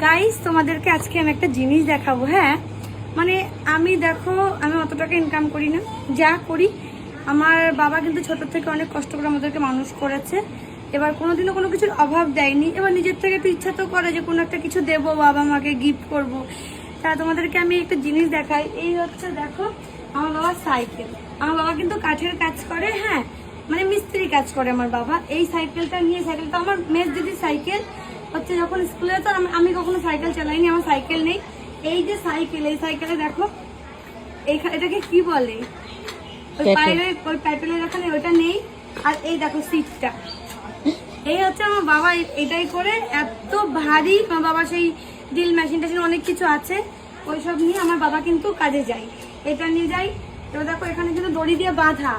Guys তোমাদেরকে আজকে আমি একটা জিনিস দেখাবো। হ্যাঁ মানে আমি দেখো, আমি অত টাকা ইনকাম করি না, যা করি আমার বাবা কিন্তু ছোট থেকে অনেক কষ্ট করে আমাদেরকে মানুষ করেছে। এবার কোনোদিনও কোনো কিছুর অভাব দেয়নি। এবার নিজের থেকে একটু ইচ্ছা তো করে যে কোনো একটা কিছু দেবো, বাবা মাকে গিফট করব। তা তোমাদেরকে আমি একটা জিনিস দেখাই। এই হচ্ছে দেখো আমার বাবার সাইকেল। আমার বাবা কিন্তু কাঠের কাজ করে, হ্যাঁ মানে মিস্ত্রি কাজ করে আমার বাবা। এই সাইকেলটা নিয়ে, সাইকেলটা আমার মেজ দিদির সাইকেল হচ্ছে, যখন স্কুলে যেত আমি কখনো সাইকেল চালাইনি, আমার সাইকেল নেই। এই যে সাইকেল, এই সাইকেলে দেখো এটাকে কি বলে, ওই পায়ের ওই প্যাটেলের ওখানে ওটা নেই। আর এই দেখো সিটটা, এই হচ্ছে আমার বাবা এটাই করে। এত ভারী আমার বাবা, সেই ড্রিল মেশিন টেশিন অনেক কিছু আছে, ওইসব নিয়ে আমার বাবা কিন্তু কাজে যায়। এটা নিয়ে যাই। এবার দেখো এখানে কিন্তু দড়ি দিয়ে বাঁধা,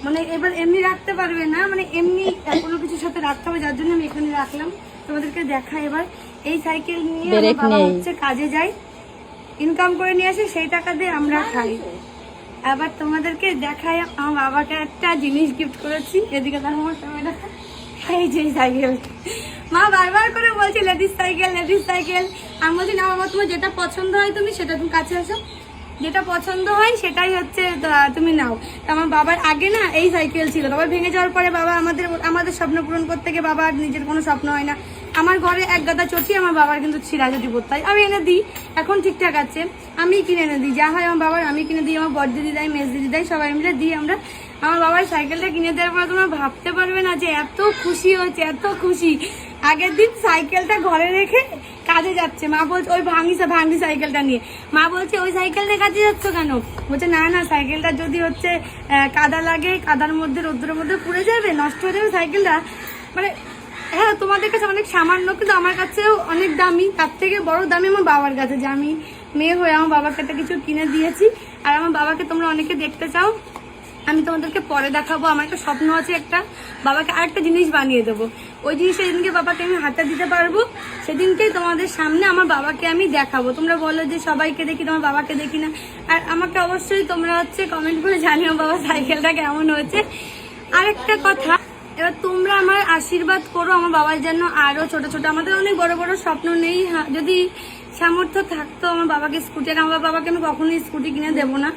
মানে এবার এমনি রাখতে পারবে না, মানে এমনি কোনো কিছুর সাথে রাখতে হবে, যার জন্য আমি এখানে রাখলাম। তোমাদেরকে দেখাই এবার। এই সাইকেল নিয়ে আমার বাবা হচ্ছে কাজে যায়, ইনকাম করে নিয়ে আসে, সেই টাকা দিয়ে আমরা খাই। আবার তোমাদেরকে দেখাই, আমার বাবাকে একটা জিনিস গিফট করেছি। এদিকে দেখো আমার ক্যামেরা, এই যে সাইকেল। মা বারবার করে বলছি লেডিস সাইকেল, লেডিস সাইকেল। আমি বলছি না বাবা, তোমার যেটা পছন্দ হয় তুমি সেটা, তুমি কাছে আসো, যেটা পছন্দ হয় সেটাই হচ্ছে তুমি নাও। আমার বাবার আগে না এই সাইকেল ছিল, তারপর ভেঙে যাওয়ার পরে বাবা আমাদের স্বপ্ন পূরণ করতে গিয়ে বাবার নিজের কোনো স্বপ্ন হয় না। আমার ঘরে এক গাদা চটি আমার বাবার কিন্তু ছিঁড়া যদি তাই আমি এনে দিই, এখন ঠিকঠাক আছে, আমি কিনে এনে দিই। যা হয় আমার বাবার আমি কিনে দিই, আমার বড় দিদি দেয়, মেজ দিদি দেয়, সবাই মিলে দিই আমরা। আমার বাবার সাইকেলটা কিনে দেওয়ার পরে তোমরা ভাবতে পারবে না যে এত খুশি হয়েছে, এত খুশি। আগের দিন সাইকেলটা ঘরে রেখে কাজে যাচ্ছে, মা বলছে ওই ভাঙি সাইকেলটা নিয়ে, মা বলছে ওই সাইকেলটা কাজে যাচ্ছ কেন? বলছে না না, সাইকেলটা যদি হচ্ছে কাদা লাগে, কাদার মধ্যে রোদ্রের মধ্যে পুড়ে যাবে, নষ্ট হয়ে যাবে সাইকেলটা। মানে হ্যাঁ তোমাদের কাছে অনেক সামান্য, কিন্তু আমার কাছেও অনেক দামি। তার থেকে বড় দামি আমার বাবার কাছে, যে আমি মেয়ে হয়ে আমার বাবাকে একটা কিছু কিনে দিয়েছি। আর আমার বাবাকে তোমরা অনেকে দেখতে চাও, আমি তোমাদেরকে পরে দেখাবো। আমার একটা স্বপ্ন আছে, একটা বাবাকে আরেকটা জিনিস বানিয়ে দেবো। ওই জিনিসটা যেদিনকে বাবাকে আমি হাতে দিতে পারবো, সেদিনকেই তোমাদের সামনে আমার বাবাকে আমি দেখাবো। তোমরা বলো যে সবাইকে দেখি, তোমার বাবাকে দেখি না। আর আমাকে অবশ্যই তোমরা হচ্ছে কমেন্ট করে জানিও বাবা সাইকেলটা কেমন হয়েছে। আরেকটা কথা, এবার তোমরা আমার আশীর্বাদ করো আমার বাবার জন্য আরো ছোট ছোট, আমাদের অনেক বড় বড় স্বপ্ন নেই। যদি সামর্থ্য থাকতো আমার বাবাকে স্কুটি, আমার বাবাকে আমি কখনোই স্কুটি কিনে দেবো না,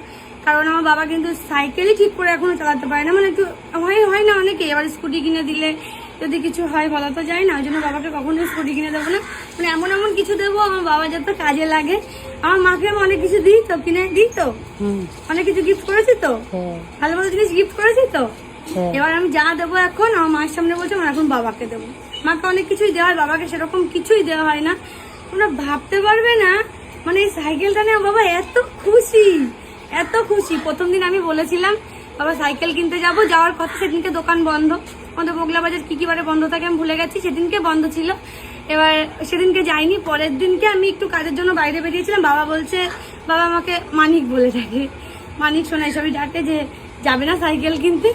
কারণ আমার বাবা কিন্তু সাইকেলই ঠিক করে এখনো চালাতে পারে না। মানে একটু হয় না অনেকে, এবার স্কুটি কিনে দিলে যদি কিছু হয় বলা তো যায় না, ওই জন্য বাবাকে কখনোই স্কুটি কিনে দেবো না। মানে এমন এমন কিছু দেবো আমার বাবা যাতে কাজে লাগে। আমার মাকে আমি অনেক কিছু দিই তো, কিনে দিই তো, অনেক কিছু গিফট করেছি তো, ভালো ভালো জিনিস গিফট করেছি তো। এবার আমি যা দেবো এখন আমার মায়ের সামনে বলছে আমার এখন বাবাকে দেবো। মাকে অনেক কিছুই দেওয়া হয়, বাবাকে সেরকম কিছুই দেওয়া হয় না। তোমরা ভাবতে পারবে না, মানে এই সাইকেলটা নিয়ে বাবা এত খুশি, এত খুশি। প্রথম দিন আমি বলেছিলাম বাবা সাইকেল কিনতে যাওয়ার কথা, সেদিনকে দোকান বন্ধ। আমাদের বগলা বাজার কি বারে বন্ধ থাকে আমি ভুলে গেছি, সেদিনকে বন্ধ ছিল। এবার সেদিনকে যাইনি। পরের দিনকে আমি একটু কাজের জন্য বাইরে বেরিয়েছিলাম, বাবা বলছে, বাবা আমাকে মানিক বলে থাকে, মানিক শোনা এসবই ডাকে, যে যাবে না সাইকেল কিনতে।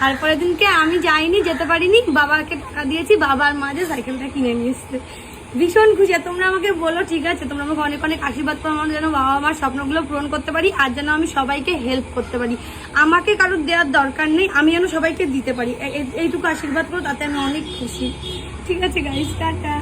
তারপরের দিনকে আমি যাইনি, যেতে পারিনি, বাবাকে টাকা দিয়েছি, বাবার মাঝে সাইকেলটা কিনে নিয়ে এসছে। ভীষণ খুশি। তোমরা আমাকে বলো, ঠিক আছে, তোমরা আমাকে অনেক অনেক আশীর্বাদ করো, আমার যেন বাবা আমার স্বপ্নগুলো পূরণ করতে পারি, আর যেন আমি সবাইকে হেল্প করতে পারি। আমাকে কারোর দেওয়ার দরকার নেই, আমি যেন সবাইকে দিতে পারি, এইটুকু আশীর্বাদ করো, তাতে আমি অনেক খুশি। ঠিক আছে গাইস, টাটা।